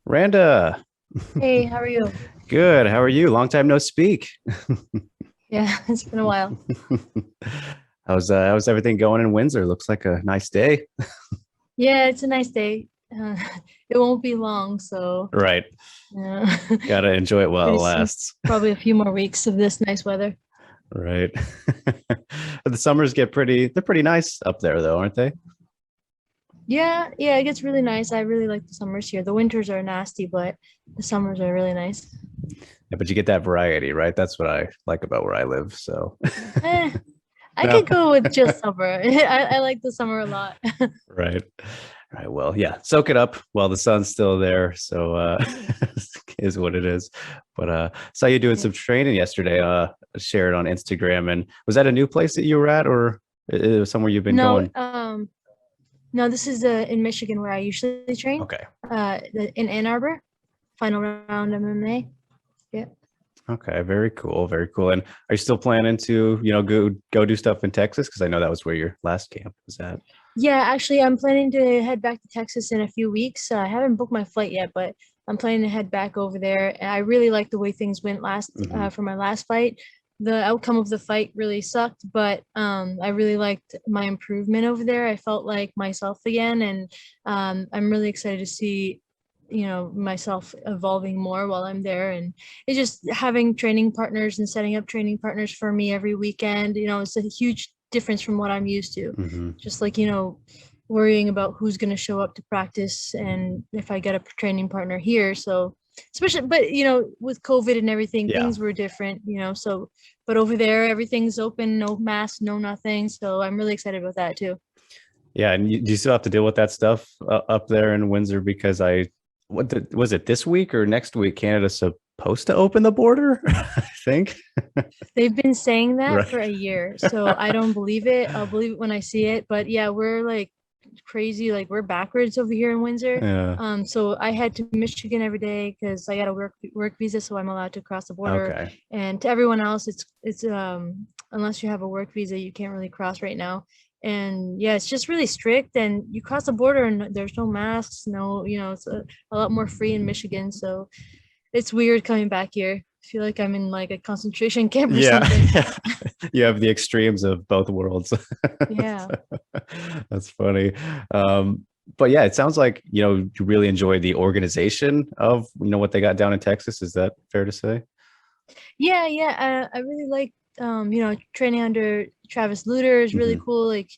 Randa, Hey, how are you? good. How are you? Long time no speak. Yeah, it's been a while. How's everything going in Windsor? Looks like a nice day. Yeah, it's a nice day. Uh, it won't be long, so Right. yeah, Gotta enjoy it while it pretty soon, lasts. probably a few more weeks of this nice weather. Right. The summers get they're pretty nice up there though, aren't they? Yeah, yeah, it gets really nice. I really like the summers here. The winters are nasty, but the summers are really nice. Yeah, but you get that variety, right? That's what I like about where I live. So Eh, I no. could go with just summer. I like the summer a lot. Right. Right. Well, yeah, soak it up while the sun's still there. So is what it is. But saw you doing Yeah. some training yesterday, shared on Instagram. And was that a new place that you were at or it was somewhere you've been No, going? no, this is in Michigan where I usually train, Okay. in Ann Arbor, final round MMA. Yeah. Okay. Very cool. Very cool. And are you still planning to, go do stuff in Texas? Because I know that was where your last camp was at. Yeah, actually, I'm planning to head back to Texas in a few weeks. I haven't booked my flight yet, but I'm planning to head back over there. And I really like the way things went last Hmm. for my last fight. The outcome of the fight really sucked, but I really liked my improvement over there. I felt like myself again, and I'm really excited to see, myself evolving more while I'm there. And it's just having training partners and setting up training partners for me every weekend. It's a huge difference from what I'm used to, Hmm. just like worrying about who's going to show up to practice and if I get a training partner here. So especially, but with COVID and everything, Yeah. things were different, so but over there everything's open, no mask, no nothing, so I'm really excited about that too. Yeah, and do you still have to deal with that stuff up there in Windsor? Because was it this week or next week? Canada's supposed to open the border, I think. They've been saying that for Right. a year, so I don't believe it. I'll believe it when I see it. But yeah, we're like crazy, like we're backwards over here in Windsor. Yeah. So I head to Michigan every day because I got a work visa, so I'm allowed to cross the border. Okay. And to everyone else, it's unless you have a work visa, you can't really cross right now. And yeah, it's just really strict. And you cross the border, and there's no masks, no, it's a lot more free in Michigan. So it's weird coming back here. I feel like I'm in like a concentration camp or Yeah. something. Yeah. You have the extremes of both worlds. Yeah. That's funny. But yeah, it sounds like, you really enjoy the organization of, what they got down in Texas. Is that fair to say? Yeah, yeah. I really like training under Travis Lutter is really Hmm. cool. Like,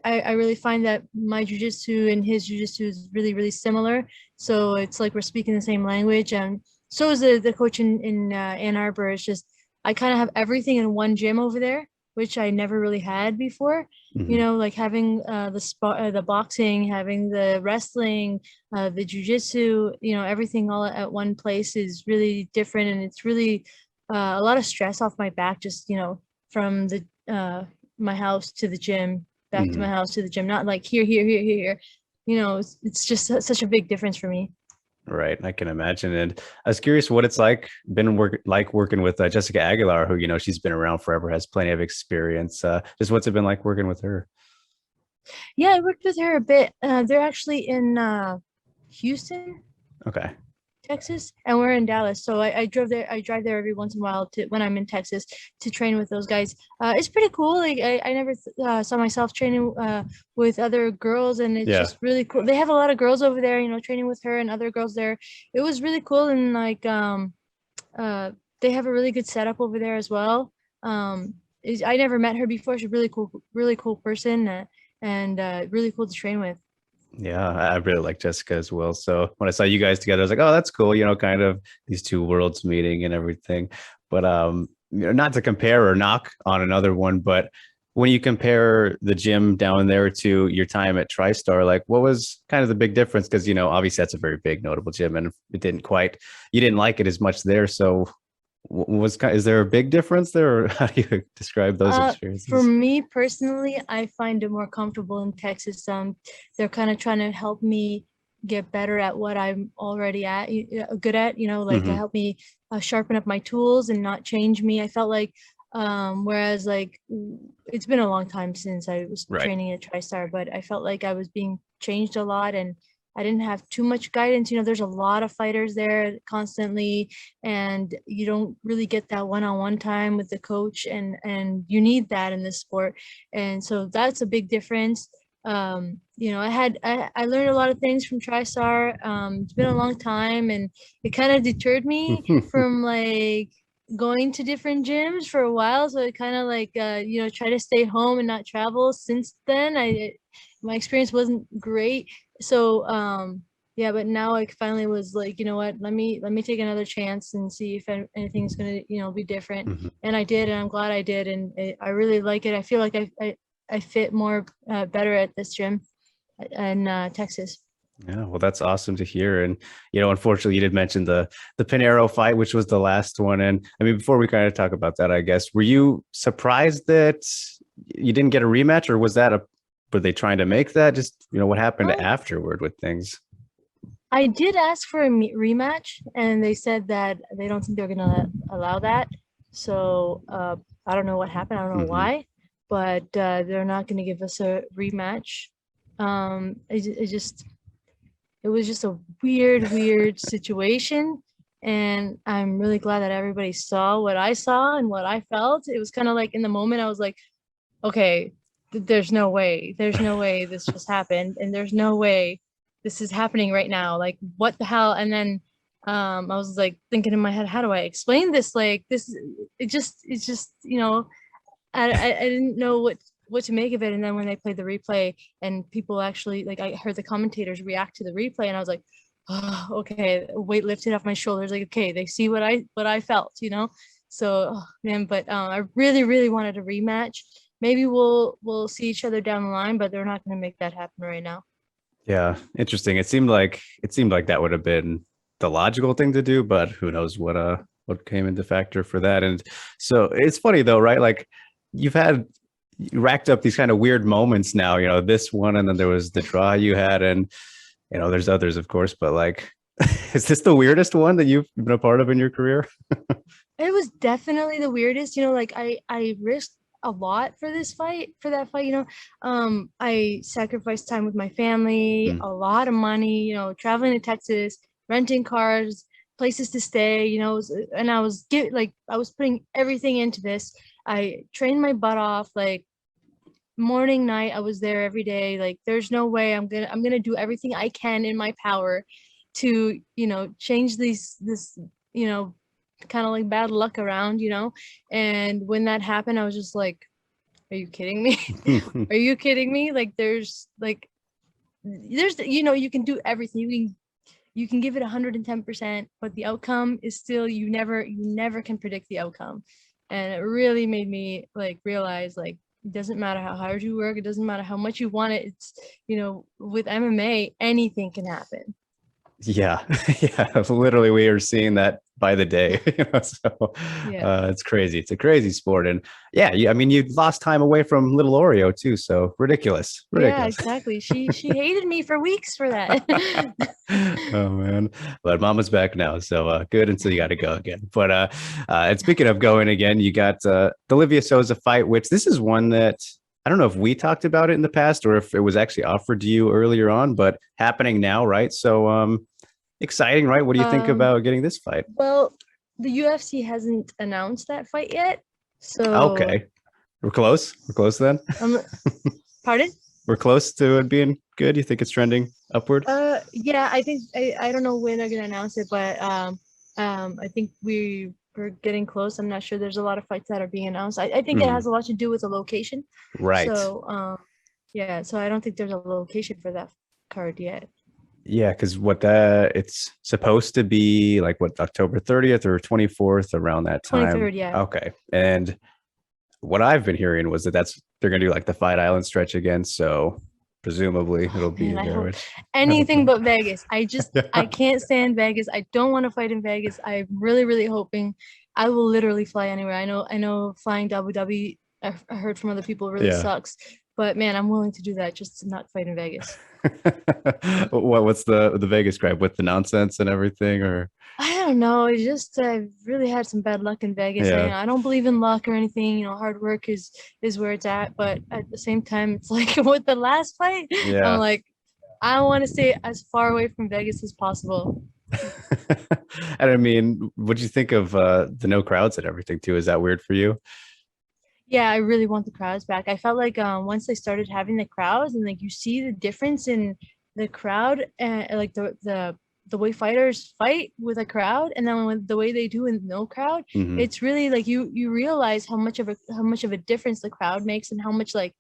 I really find that my jujitsu and his jujitsu is really, really similar. So it's like we're speaking the same language. And so is the coach in Ann Arbor. It's just I kind of have everything in one gym over there, which I never really had before. Hmm. Like having the boxing, having the wrestling, the jujitsu, everything all at one place is really different, and it's really a lot of stress off my back, just from the my house to the gym, back to my Hmm. house to the gym, not like here. It's just such a big difference for me. Right, I can imagine. And I was curious what it's like working with Jessica Aguilar, who she's been around forever, has plenty of experience. Just what's it been like working with her? Yeah, I worked with her a bit. They're actually in Houston, Okay. Texas, and we're in Dallas. So I drove there. I drive there every once in a while to when I'm in Texas to train with those guys. It's pretty cool. Like I never saw myself training with other girls, and it's Yeah. just really cool. They have a lot of girls over there, training with her and other girls there. It was really cool, and like uh, they have a really good setup over there as well. I never met her before. She's a really cool person, and really cool to train with. Yeah, I really like Jessica as well. So when I saw you guys together, I was like, oh, that's cool, kind of these two worlds meeting and everything. But not to compare or knock on another one, but when you compare the gym down there to your time at TriStar, like what was kind of the big difference? Because obviously that's a very big notable gym, and it didn't quite you didn't like it as much there. So is there a big difference there, or how do you describe those For experiences? me personally, I find it more comfortable in Texas. They're kind of trying to help me get better at what I'm already good at, like Hmm. help me sharpen up my tools and not change me. I felt like, whereas like it's been a long time since I was Right. training at TriStar, but I felt like I was being changed a lot, and I didn't have too much guidance. There's a lot of fighters there constantly, and you don't really get that one-on-one time with the coach, and you need that in this sport. And so that's a big difference. I learned a lot of things from TriStar. It's been a long time, and it kind of deterred me from like going to different gyms for a while. So I kind of like try to stay home and not travel. Since then, my experience wasn't great. So yeah, but now I finally was like, you know what, let me take another chance and see if anything's gonna be different. Mhm. And I did, and I'm glad I did, and I really like it. I feel like I fit more better at this gym in Texas. Yeah, well, that's awesome to hear. And unfortunately, you did mention the Pinheiro fight, which was the last one. And I mean, before we kind of talk about that, I guess, were you surprised that you didn't get a rematch, or was that were they trying to make that? Just what happened Um, afterward with things? I did ask for a rematch, and they said that they don't think they're gonna allow that. So I don't know what happened. I don't know Hmm. why, but they're not gonna give us a rematch. It was just a weird situation, and I'm really glad that everybody saw what I saw and what I felt. It was kind of like in the moment I was like, okay, there's no way this just happened, and there's no way this is happening right now. Like, what the hell? And then I was like thinking in my head, how do I explain this? Like, this, it's just, I didn't know what to make of it. And then when they played the replay and people actually, like, I heard the commentators react to the replay, and I was like, oh, okay, weight lifted off my shoulders. Like, okay, they see what I felt, So, oh, man, but I really wanted a rematch. Maybe we'll see each other down the line, but they're not going to make that happen right now. Yeah, interesting. It seemed like that would have been the logical thing to do, but who knows what came into factor for that. And so it's funny though, right? Like you racked up these kind of weird moments now, this one, and then there was the draw you had, and there's others, of course, but like, is this the weirdest one that you've been a part of in your career? It was definitely the weirdest, like I risked a lot for that fight, I sacrificed time with my family, Mm. a lot of money, traveling to Texas, renting cars, places to stay, and I was putting everything into this. I trained my butt off, like morning, night. I was there every day. Like, there's no way I'm gonna do everything I can in my power to, change this, you know, kind of like bad luck around, And when that happened, I was just like, are you kidding me? Are you kidding me? Like, you can do everything. You can give it 110%, but the outcome is still, you never can predict the outcome. And it really made me like realize, like, it doesn't matter how hard you work, it doesn't matter how much you want it. It's, with MMA, anything can happen. Yeah, yeah, literally, we are seeing that by the day. So Yeah. it's crazy. It's a crazy sport, and yeah, I mean, you lost time away from little Oreo too. So ridiculous, Yeah, ridiculous. exactly. She hated me for weeks for that. Oh man, but Mama's back now, so good. And so you got to go again. But and speaking of going again, you got the Livia Souza fight, which this is one that I don't know if we talked about it in the past or if it was actually offered to you earlier on, but happening now, right? So exciting, right? What do you think Um, about getting this fight? well, the UFC hasn't announced that fight yet. So, Okay, we're close. We're close then. um, pardon? We're close to it being good. You think it's trending upward? Yeah, I think I don't know when they're gonna announce it, but I think we're getting close. I'm not sure. There's a lot of fights that are being announced. I think it Mhm. has a lot to do with the location. Right. So, yeah, so I don't think there's a location for that card yet. Yeah, because what that it's supposed to be like what October 30th or 24th around that time. 23rd, yeah. Okay. And what I've been hearing was that they're gonna do like the Fight Island stretch again. So presumably Oh it'll be man, I there, hope which I hope anything not. but Vegas. I Yeah. can't stand Vegas. I don't want to fight in Vegas. I'm really hoping I will literally fly anywhere. I know flying to Abu Dhabi, I heard from other people, really Yeah. sucks. But man, I'm willing to do that just to not fight in Vegas. What's the Vegas gripe with the nonsense and everything or I don't know. It's just I really had some bad luck in Vegas. yeah. I don't believe in luck or anything. Hard work is where it's at. But at the same time, it's like with the last fight, I'm Yeah. like, I want to stay as far away from Vegas as possible. And I mean, what do you think of the no crowds and everything too? Is that weird for you? Yeah, I really want the crowds back. I felt like once they started having the crowds and like you see the difference in the crowd and like the way fighters fight with a crowd and then with the way they do in no crowd, Hmm. it's really like you realize how much of a difference the crowd makes and how much like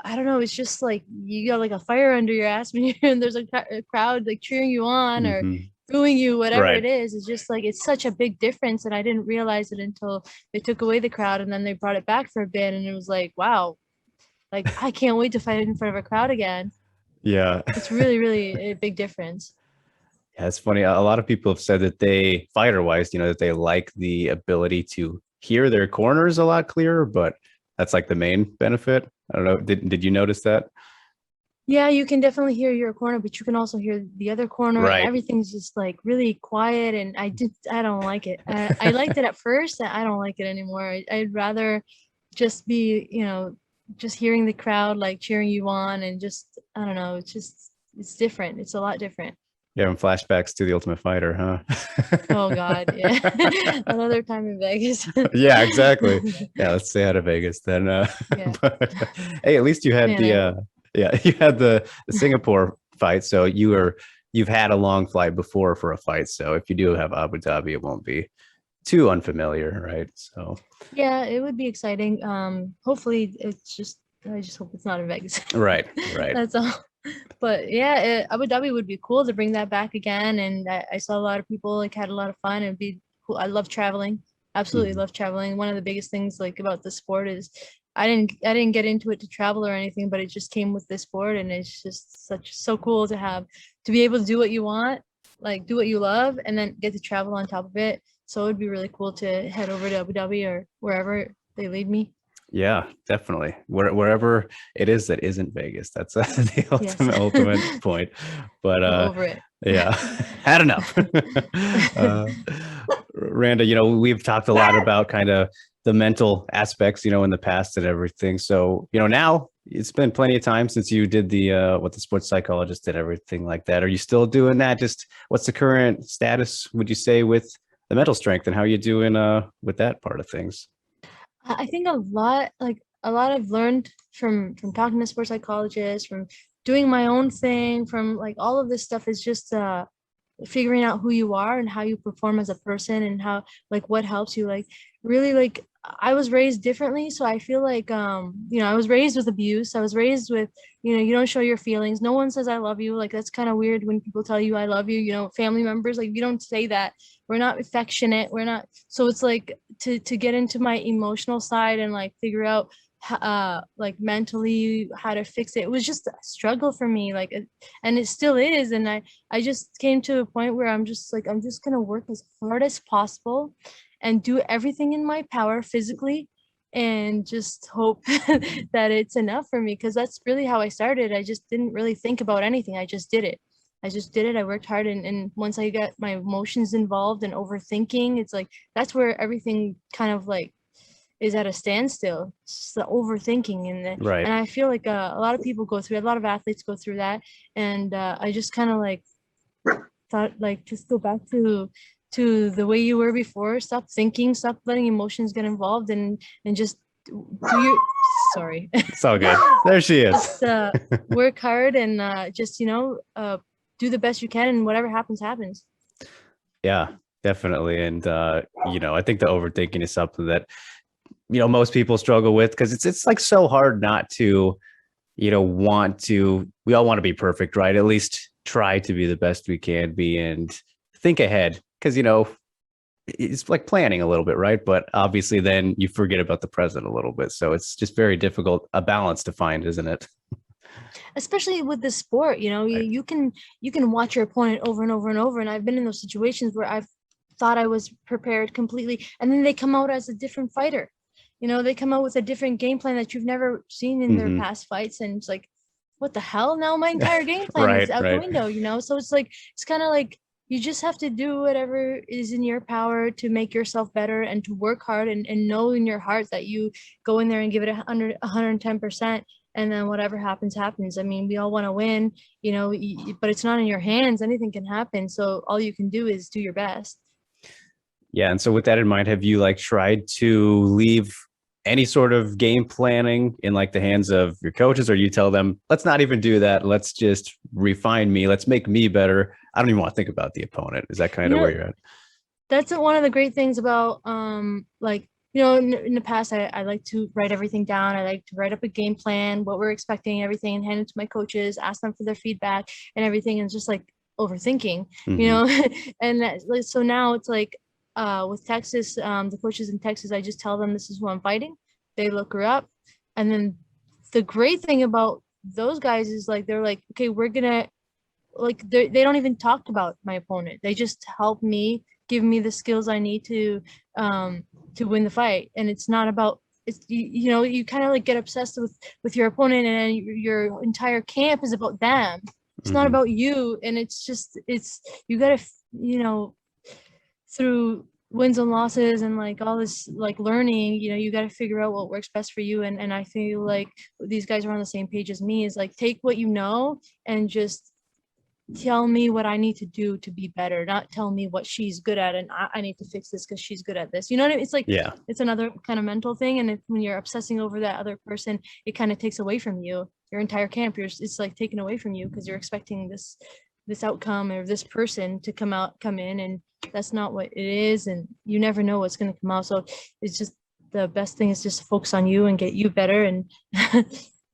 I don't know, it's just like you got like a fire under your ass when you're and there's a crowd like cheering you on or Hmm. booing you, whatever Right. it is. It's just like it's such a big difference, and I didn't realize it until they took away the crowd and then they brought it back for a bit, and it was like, wow, like I can't wait to fight in front of a crowd again. Yeah. It's really, really a big difference. Yeah, it's funny. A lot of people have said that they, fighter wise, that they like the ability to hear their corners a lot clearer, but that's like the main benefit. I don't know. Did you notice that? Yeah, you can definitely hear your corner, but you can also hear the other corner, and Right. everything's just like really quiet. And I don't like it. I liked it at first, and I don't like it anymore. I'd rather just be, just hearing the crowd like cheering you on, and just I don't know. It's different. It's a lot different. Yeah, and flashbacks to the Ultimate Fighter, huh? Oh God, yeah. Another time in Vegas. Yeah, exactly. Yeah, let's stay out of Vegas then. Yeah, But hey, at least you had man. the yeah, you had the Singapore fight, so you've had a long flight before for a fight. So if you do have Abu Dhabi, it won't be too unfamiliar, right? So Yeah, it would be exciting. Hopefully, I just hope it's not in Vegas. right, right. That's all. But yeah, Abu Dhabi would be cool to bring that back again. And I saw a lot of people like had a lot of fun. It'd be cool. I love traveling. Absolutely Mhm. love traveling. One of the biggest things like about the sport is I didn't get into it to travel or anything, but it just came with this sport, and it's just so cool to have to be able to do what you want, like do what you love, and then get to travel on top of it. So it would be really cool to head over to Abu Dhabi or wherever they lead me. Yeah, definitely. Wherever it is that isn't Vegas, that's the Yes. ultimate point. But I'm over it. yeah, had enough. uh, Randa, we've talked a lot about kind of the mental aspects, in the past and everything. So, now it's been plenty of time since you did the what the sports psychologist did, everything like that. Are you still doing that? Just what's the current status, would you say, with the mental strength and how you doing with that part of things? I think a lot I've learned from talking to sports psychologists, from doing my own thing, from like all of this stuff is just figuring out who you are and how you perform as a person and how like what helps you like really like I was raised differently, so I feel like I was raised with abuse. I was raised with you don't show your feelings. No one says I love you. Like that's kind of weird when people tell you I love you, family members like you don't say that. We're not affectionate. We're not, so it's like to get into my emotional side and like figure out like mentally how to fix it. It was just a struggle for me, like and it still is. And I just came to a point where I'm just like, I'm just gonna work as hard as possible and do everything in my power physically and just hope that it's enough for me, because that's really how I started. I just didn't really think about anything. I just did it. I just did it. I worked hard, and once I got my emotions involved and overthinking, it's like that's where everything kind of like is at a standstill. It's just the overthinking Right. and I feel like a lot of people go through it, a lot of athletes go through that, and I just kind of like thought like just go back to the way you were before. Stop thinking, stop letting emotions get involved, and just do your sorry. It's all good. There she is. Just work hard and just do the best you can, and whatever happens happens. Yeah, definitely. And I think the overthinking is something that most people struggle with because it's like so hard not to want to. We all want to be perfect, right? At least try to be the best we can be and think ahead, because it's like planning a little bit, right? But obviously then you forget about the present a little bit, so it's just very difficult, a balance to find, isn't it? Especially with the sport, Right. you can watch your opponent over and over and over, and I've been in those situations where I've thought I was prepared completely, and then they come out as a different fighter. They come out with a different game plan that you've never seen in their Hmm. past fights, and it's like, what the hell? Now my entire game plan is Right, out the right. window. So it's like it's kind of like you just have to do whatever is in your power to make yourself better and to work hard, and know in your heart that you go in there and give it 110%, and then whatever happens, happens. I mean, we all want to win, you know, but it's not in your hands. Anything can happen. So all you can do is do your best. Yeah. And so with that in mind, have you like tried to leave any sort of game planning in like the hands of your coaches, or you tell them, let's not even do that. Let's just refine me. Let's make me better. I don't even want to think about the opponent. Is that kind You of where know, you're at? that's one of the great things about like, you know, in the past, I like to write everything down. I like to write up a game plan, what we're expecting, everything, and hand it to my coaches, ask them for their feedback and everything, and just like overthinking, you Hmm. know. And that, like, so now it's like with Texas, the coaches in Texas, I just tell them this is who I'm fighting. They look her up, and then the great thing about those guys is like they're like, okay, we're gonna like they don't even talk about my opponent. They just help me, give me the skills I need to win the fight. And it's not about it's you know, you kind of like get obsessed with your opponent, and then your entire camp is about them. It's not Hmm. about you. And it's just it's you gotta, you know, through wins and losses and like all this like learning, you know, you got to figure out what works best for you. And I feel like these guys are on the same page as me, is like take what you know and just tell me what I need to do to be better, not tell me what she's good at and I need to fix this because she's good at this. You know what I mean? It's like Yeah. it's another kind of mental thing. And if, when you're obsessing over that other person, it kind of takes away from you. Your entire camp, it's like taken away from you because you're expecting this outcome or this person to come in, and that's not what it is. And you never know what's going to come out. So it's just the best thing is just to focus on you and get you better. And I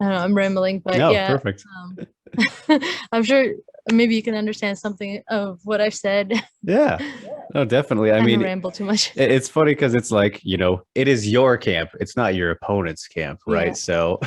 don't know, I'm rambling, but No, yeah, perfect. I'm sure maybe you can understand something of what I've said. Yeah. No, definitely. I Kind of mean, ramble too much. it's funny because it's like, it is your camp. It's not your opponent's camp, right? Yeah. So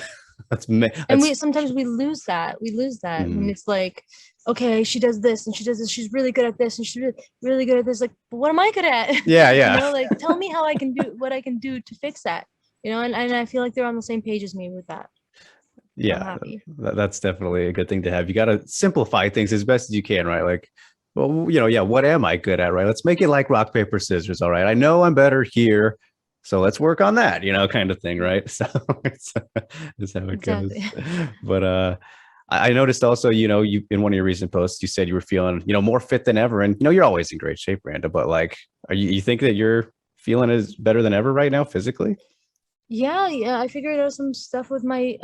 And that's sometimes we lose that. We lose that when mm, it's like, okay, she does this and she does this. She's really good at this and she's really good at this. Like, but what am I good at? yeah, You yeah. know, like tell me how I can do what I can do to fix that. You know, and I feel like they're on the same page as me with that. So I'm Yeah, happy. that's definitely a good thing to have. You got to simplify things as best as you can, right? Like, well, yeah, what am I good at, right? Let's make it like rock, paper, scissors. All right. I know I'm better here. So let's work on that, kind of thing, right? So it's, that's how it Exactly. goes. But I noticed also, you in one of your recent posts, you said you were feeling, more fit than ever. And you're always in great shape, Randa. But like, you think that you're feeling as better than ever right now physically? Yeah, yeah, I figured out some stuff with my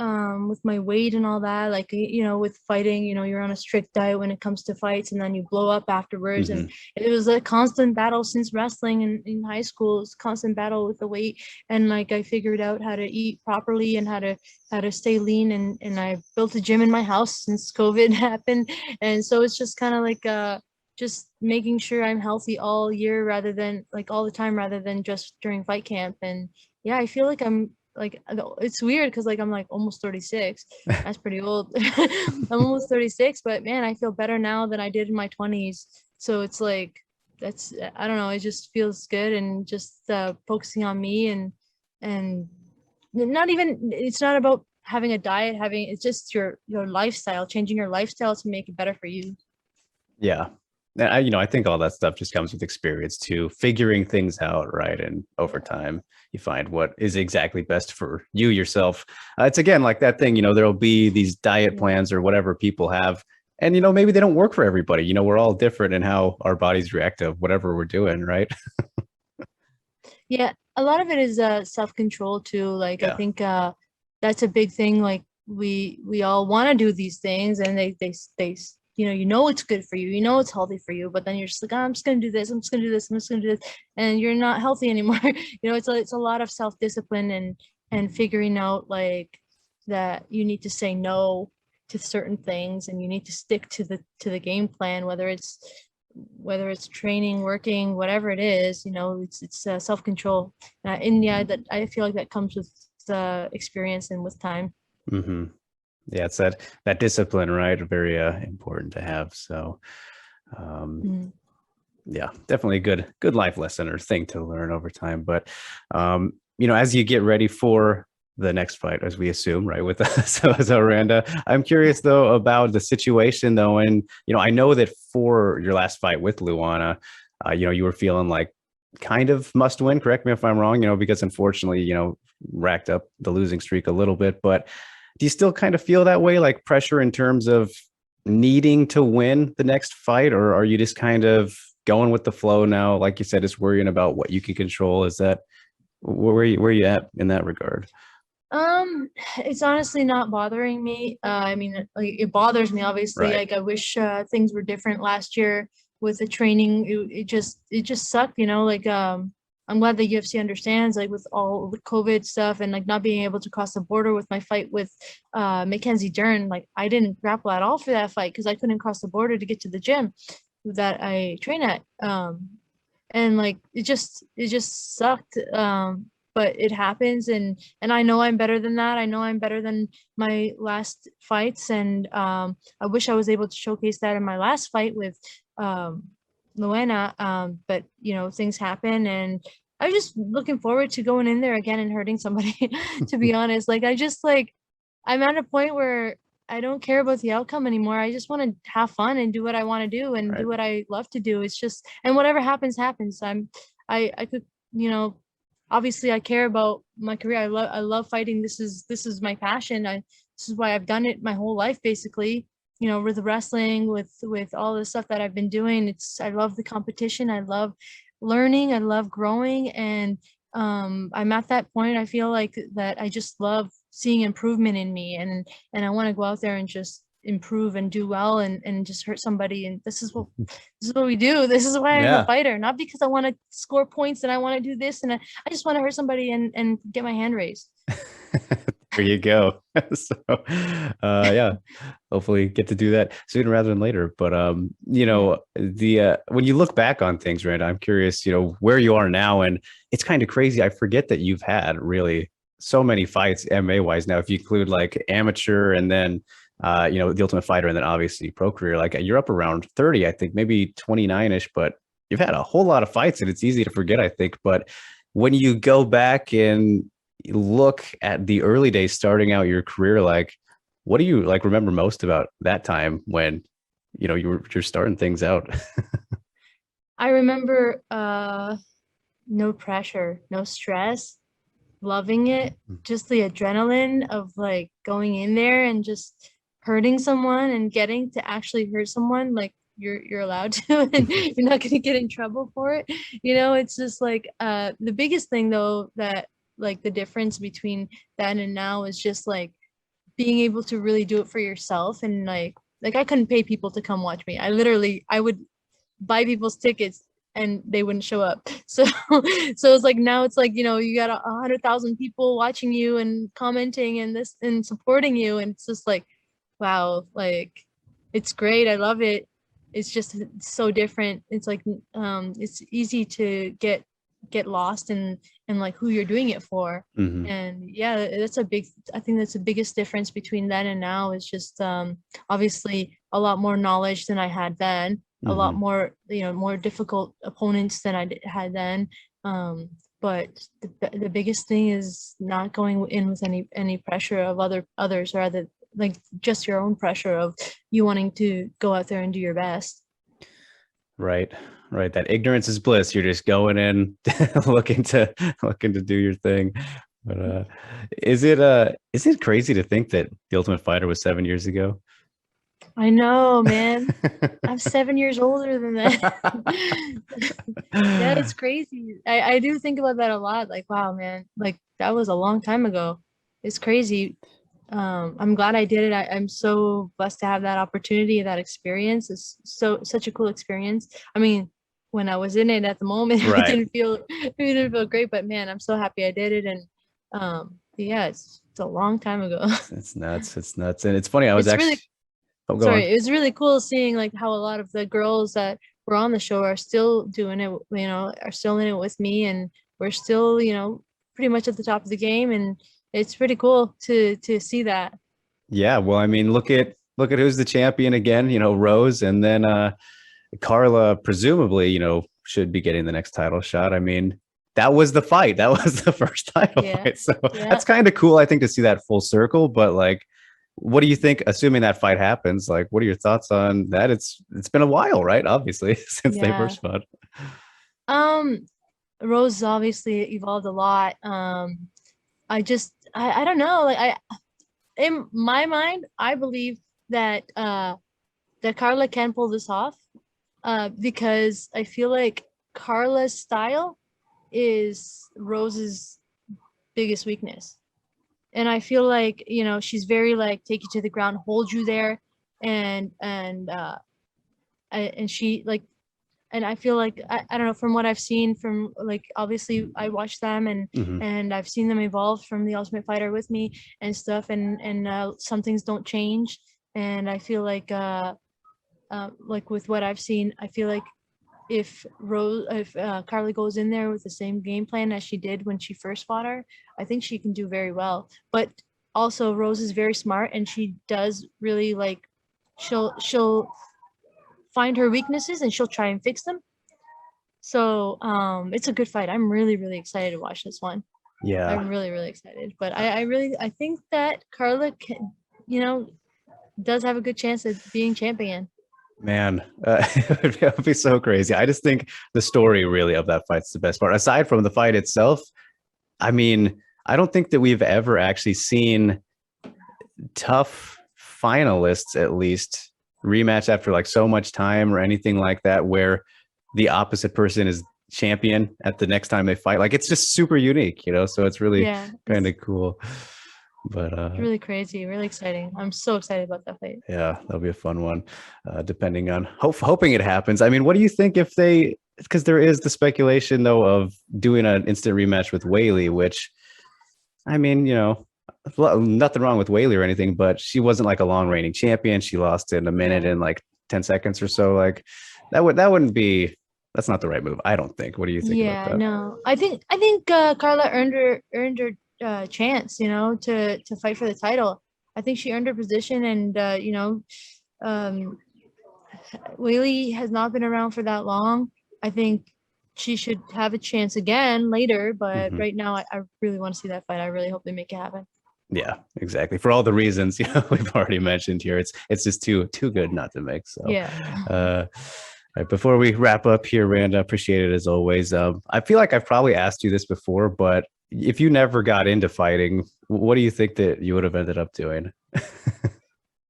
weight and all that. Like you know, with fighting, you know, you're on a strict diet when it comes to fights, and then you blow up afterwards. And Hmm. it was a constant battle since wrestling in high school. It's a constant battle with the weight. And like I figured out how to eat properly and how to stay lean. And I built a gym in my house since COVID happened. And so it's just kind of like just making sure I'm healthy all year rather than like all the time rather than just during fight camp. And yeah, I feel like I'm like it's weird because like I'm like almost 36. That's pretty old. I'm almost 36, but man, I feel better now than I did in my 20s. So it's like that's I don't know, it just feels good. And just focusing on me and not even it's not about having a diet, having it's just your lifestyle, changing your lifestyle to make it better for you. Yeah. I think all that stuff just comes with experience too, figuring things out, right? And over Yeah. time, you find what is exactly best for you yourself. It's again like that thing, there'll be these diet Yeah. plans or whatever people have. And, maybe they don't work for everybody. We're all different in how our bodies react to whatever we're doing, right? Yeah, a lot of it is self-control too. Like I Yeah. think that's a big thing. Like we all want to do these things, and they you know it's good for you, you know it's healthy for you, but then you're just like, "Oh, I'm just gonna do this, I'm just gonna do this, I'm just gonna do this," and you're not healthy anymore. You know, it's a lot of self-discipline and figuring out like that you need to say no to certain things, and you need to stick to the game plan, whether it's training, working, whatever it is, you know, it's self-control. And yeah, that I feel like that comes with experience and with time. Hmm. Yeah. It's that discipline, right? Very important to have. So, um, Mm. yeah, definitely a good life lesson or thing to learn over time. But as you get ready for the next fight, as we assume, right, with so Randa, I'm curious though about the situation though, and I know that for your last fight with Luana, you were feeling like kind of must win. Correct me if I'm wrong, because unfortunately, racked up the losing streak a little bit, but Do you still kind of feel that way, like pressure in terms of needing to win the next fight, or are you just kind of going with the flow now? Like you said, just worrying about what you can control. Is that where you at in that regard? Um, it's honestly not bothering me. I mean, like it bothers me obviously. Right. Like I wish things were different last year with the training. It just sucked, you know. Like I'm glad the UFC understands, like with all the COVID stuff and like not being able to cross the border with my fight with Mackenzie Dern. Like I didn't grapple at all for that fight because I couldn't cross the border to get to the gym that I train at. And like it just sucked. But it happens, and I know I'm better than that. I know I'm better than my last fights, and I wish I was able to showcase that in my last fight with um Luana. But you know, things happen, and I'm just looking forward to going in there again and hurting somebody, to be honest. Like I just like I'm at a point where I don't care about the outcome anymore. I just want to have fun and do what I want to do and Right. do what I love to do. It's just, and whatever happens, happens. I could, you know, obviously I care about my career. I love fighting. This is my passion. This is why I've done it my whole life, basically. You know, with the wrestling, with all the stuff that I've been doing. I love the competition. I love learning. I love growing, and I'm at that point. I feel like that I just love seeing improvement in me, and I want to go out there and just improve and do well and just hurt somebody. And this is what we do. This is why I'm a Yeah. fighter, not because I want to score points and I want to do this, and I just want to hurt somebody and get my hand raised. There you go. So, yeah, hopefully get to do that sooner rather than later. But Yeah. the when you look back on things, right? I'm curious, where you are now, and it's kind of crazy. I forget that you've had really so many fights MMA wise now. If you include like amateur and then the Ultimate Fighter, and then obviously pro career, like you're up around 30, I think, maybe 29ish. But you've had a whole lot of fights, and it's easy to forget, I think. But when you go back and look at the early days starting out your career, like what do you like remember most about that time when you're starting things out? I remember no pressure, no stress, loving it, just the adrenaline of like going in there and just hurting someone and getting to actually hurt someone, like you're allowed to, and you're not going to get in trouble for it. You know, it's just like the biggest thing though, that like the difference between then and now is just like being able to really do it for yourself. And like I couldn't pay people to come watch me. I would buy people's tickets and they wouldn't show up. So so it's like now it's like, you know, you got 100,000 people watching you and commenting and this and supporting you, and it's just like wow, like it's great. I love it. It's just it's so different. It's like it's easy to get lost in like who you're doing it for. Hmm. And yeah, that's a big, I think that's the biggest difference between then and now is just obviously a lot more knowledge than I had then, a lot Hmm. more, you know, more difficult opponents than had then. But the biggest thing is not going in with any pressure of others, or other, like just your own pressure of you wanting to go out there and do your best. Right. Right. That ignorance is bliss. You're just going in looking to looking to do your thing. But is it crazy to think that the Ultimate Fighter was 7 years ago? I know, man. I'm 7 years older than that. Yeah, it's crazy. I do think about that a lot. Like, wow, man, like that was a long time ago. It's crazy. I'm glad I did it. I'm so blessed to have that opportunity, that experience. It's such a cool experience. I mean, when I was in it at the moment, Right. it didn't feel great, but man, I'm so happy I did it. And yeah, it's a long time ago. It's nuts. It's nuts. And it's funny. I was It's actually, really oh, go on. sorry, it was really cool seeing like how a lot of the girls that were on the show are still doing it, you know, are still in it with me, and we're still, you know, pretty much at the top of the game, and it's pretty cool to see that. Yeah. Well, I mean, look at who's the champion again, Rose, and then Carla presumably, should be getting the next title shot. I mean, that was the fight. That was the first title Yeah. fight. So Yeah. that's kind of cool, I think, to see that full circle. But like, what do you think, assuming that fight happens? Like, what are your thoughts on that? It's been a while, right? Obviously, since they Yeah. first fought. Um, Rose obviously evolved a lot. I don't know, like in my mind, I believe that that Carla can pull this off. Because I feel like Carla's style is Rose's biggest weakness. And I feel like, she's very like take you to the ground, hold you there, and and she like, and I feel like I don't know, from what I've seen, from like, obviously I watched them, Hmm. and I've seen them evolve from the Ultimate Fighter with me and stuff, and some things don't change. And I feel like with what I've seen, I feel like if Carly goes in there with the same game plan as she did when she first fought her, I think she can do very well. But also Rose is very smart, and she does really like, she'll find her weaknesses and she'll try and fix them. So it's a good fight. I'm really, really excited to watch this one. Yeah, I'm really, really excited. But I think that Carla can, does have a good chance at being champion. man, it would be so crazy. I just think the story really of that fight's the best part. Aside from the fight itself, I mean, I don't think that we've ever actually seen tough finalists, at least, rematch after like so much time or anything like that, where the opposite person is champion at the next time they fight. Like it's just super unique, so it's really Yeah, kind of cool. But it's really crazy, really exciting. I'm so excited about that fight. yeah, that'll be a fun one. Depending on hoping it happens. I mean, what do you think if they? Because there is the speculation though of doing an instant rematch with Whaley, which, I mean, nothing wrong with Whaley or anything, but she wasn't like a long reigning champion. She lost in a minute Yeah. and like 10 seconds or so. Like that wouldn't be. That's not the right move, I don't think. What do you think about Yeah, that? no. I think Carla earned her chance, to fight for the title. I think she earned her position, and um Whaley has not been around for that long. I think she should have a chance again later, but Mhm. right now I really want to see that fight. I really hope they make it happen. Yeah, exactly. For all the reasons we've already mentioned here, it's just too good not to make. So, Yeah. all right, before we wrap up here, Randa, appreciate it as always. I feel like I've probably asked you this before, but if you never got into fighting, what do you think that you would have ended up doing?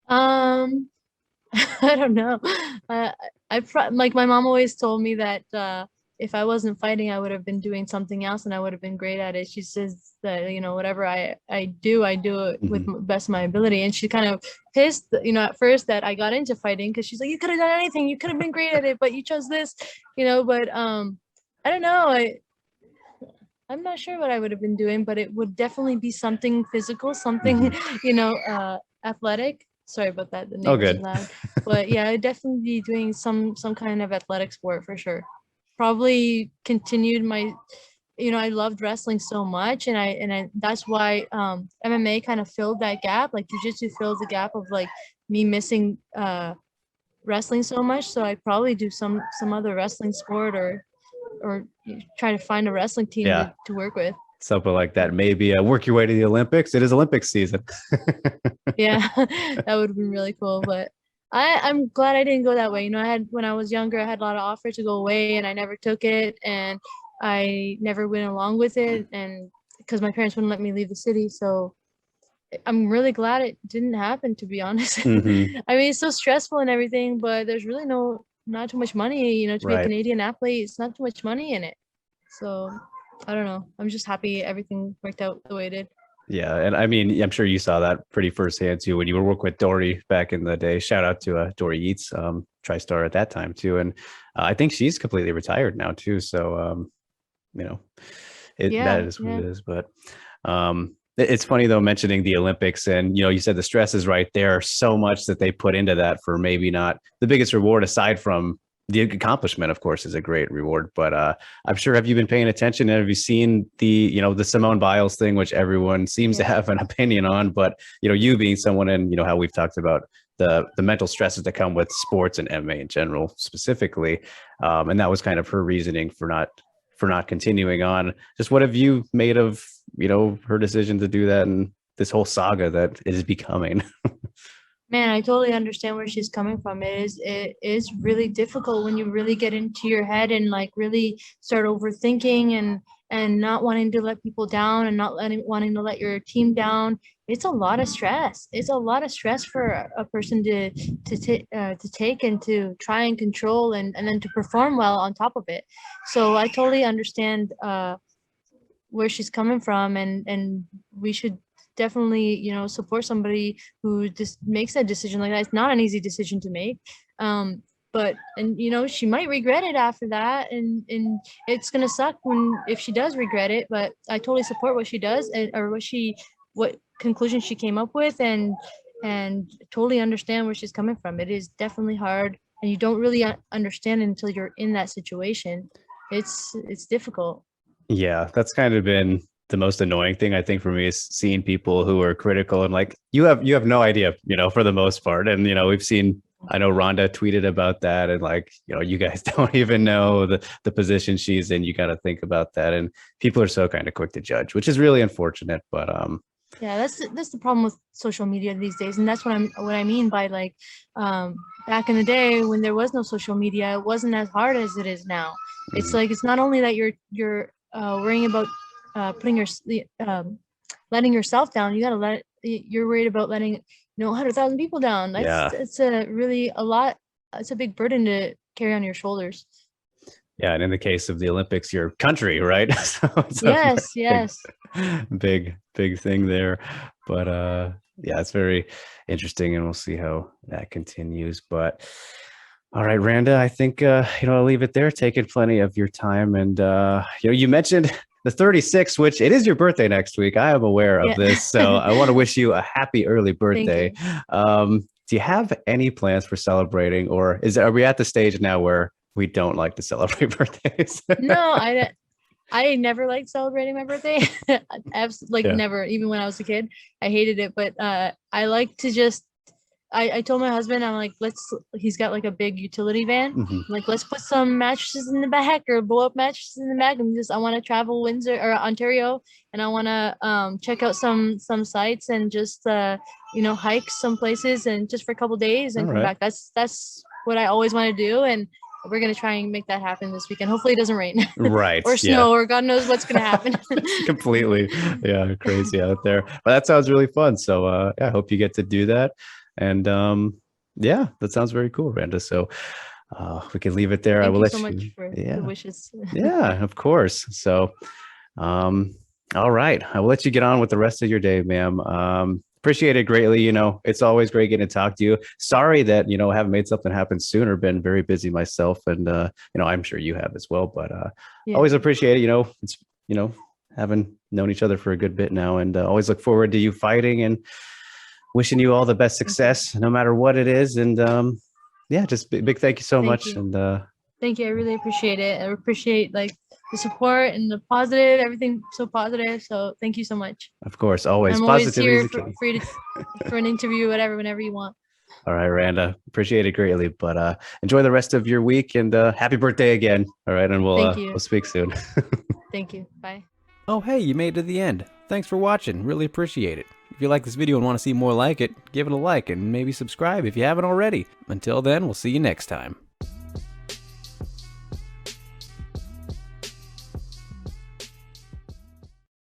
Um I don't know. Like my mom always told me that if I wasn't fighting, I would have been doing something else, and I would have been great at it. She says that whatever I do it with Mhm. best of my ability, and she kind of pissed at first that I got into fighting, because she's like, you could have done anything, you could have been great at it, but you chose this, But I don't know. I'm not sure what I would have been doing, but it would definitely be something physical, something Mhm. athletic. Sorry about that. The Oh, neighbors are good. loud. But yeah, I'd definitely be doing some kind of athletic sport for sure. Probably continued my, I loved wrestling so much, and I that's why MMA kind of filled that gap. Like jujitsu filled the gap of like me missing wrestling so much. So I probably do some other wrestling sport, or try to find a wrestling team Yeah, to work with. something like that. Maybe work your way to the Olympics. It is Olympic season. Yeah, that would have been really cool. But I'm glad I didn't go that way. I had when I was younger, I had a lot of offers to go away, and I never took it, and I never went along with it, and because my parents wouldn't let me leave the city. So I'm really glad it didn't happen, to be honest. Hmm. I mean, it's so stressful and everything, but there's really not too much money, to be a Right. Canadian athlete. It's not too much money in it. So I don't know. I'm just happy everything worked out the way it did. Yeah, and I mean, I'm sure you saw that pretty firsthand too when you were working with Dory back in the day. Shout out to Dory Eats, TriStar at that time too, and I think she's completely retired now too. So you know, that Yeah, is what yeah. it is. But it's funny though mentioning the Olympics, and you said the stress is right there. So much that they put into that for maybe not the biggest reward aside from the accomplishment, of course, is a great reward. But I'm sure, have you been paying attention and have you seen the Simone Biles thing, which everyone seems to Yeah. have an opinion on? But you being someone, and how we've talked about the mental stresses that come with sports and MMA in general specifically, and that was kind of her reasoning for not continuing on. Just what have you made of her decision to do that and this whole saga that it is becoming? Man, I totally understand where she's coming from. It is really difficult when you really get into your head and like really start overthinking, and not wanting to let people down and not wanting to let your team down. It's a lot of stress. It's a lot of stress for a person to take and to try and control and then to perform well on top of it. So I totally understand where she's coming from, and we should definitely, you know, support somebody who just makes that decision like that. It's not an easy decision to make. But and you know, she might regret it after that, and it's gonna suck when if she does regret it. But I totally support what she does, or what conclusion she came up with, and totally understand where she's coming from. It is definitely hard, and you don't really understand it until you're in that situation. It's difficult. Yeah, that's kind of been the most annoying thing I think for me, is seeing people who are critical and like you have no idea, you know, for the most part. And you know, we've seen, I know Randa tweeted about that, and like, you know, you guys don't even know the position she's in. You got to think about that, and people are so kind of quick to judge, which is really unfortunate. But Yeah, that's the problem with social media these days, and that's what I mean by like, back in the day when there was no social media, it wasn't as hard as it is now. It's like it's not only that you're worrying about putting letting yourself down. You gotta you're worried about letting 100,000 people down. yeah, It's a really a lot. It's a big burden to carry on your shoulders. yeah, and in the case of the Olympics, your country, right? So it's Yes, a big, yes. big thing there. But yeah, it's very interesting, and we'll see how that continues. But all right, Randa, I think you know, I'll leave it there. Taking plenty of your time, and you know, you mentioned the 36th, which it is your birthday next week. I am aware of Yeah. this, so I want to wish you a happy early birthday. you. Do you have any plans for celebrating, or are we at the stage now where we don't like to celebrate birthdays? No, I never liked celebrating my birthday. Like Yeah. never, even when I was a kid, I hated it. But I like to just. I told my husband, I'm like, he's got like a big utility van. Mhm. Like, let's put some mattresses in the back or blow up mattresses in the back. And I want to travel Windsor or Ontario, and I want to check out some sites and just, hike some places and just for a couple days and All come right. back. That's what I always want to do. And we're going to try and make that happen this weekend. Hopefully it doesn't rain Right. or Yeah. snow or God knows what's going to happen. It's completely, yeah, crazy out there. But that sounds really fun. So yeah, I hope you get to do that. And yeah, that sounds very cool, Randa. So we can leave it there. I Thank will you let so you. much for the Yeah. wishes. Yeah, of course. So all right. I will let you get on with the rest of your day, ma'am. Appreciate it greatly. You know, it's always great getting to talk to you. Sorry that, you know, I haven't made something happen sooner. Been very busy myself, and you know, I'm sure you have as well. But Yeah. always appreciate it. You know, it's, you know, having known each other for a good bit now, and always look forward to you fighting, and wishing you all the best success, no matter what it is. And yeah, just big thank you so Thank much. you. And Thank you. I really appreciate it. I appreciate like the support and the positive, everything so positive. So thank you so much. of course, always I'm always positivity is here the key. for you for an interview, whatever, whenever you want. All right, Randa, appreciate it greatly. But enjoy the rest of your week, and happy birthday again. All right, and Thank you. we'll speak soon. Thank you. Bye. Oh hey, you made it to the end. Thanks for watching, really appreciate it. If you like this video and want to see more like it, give it a like and maybe subscribe if you haven't already. Until then, we'll see you next time.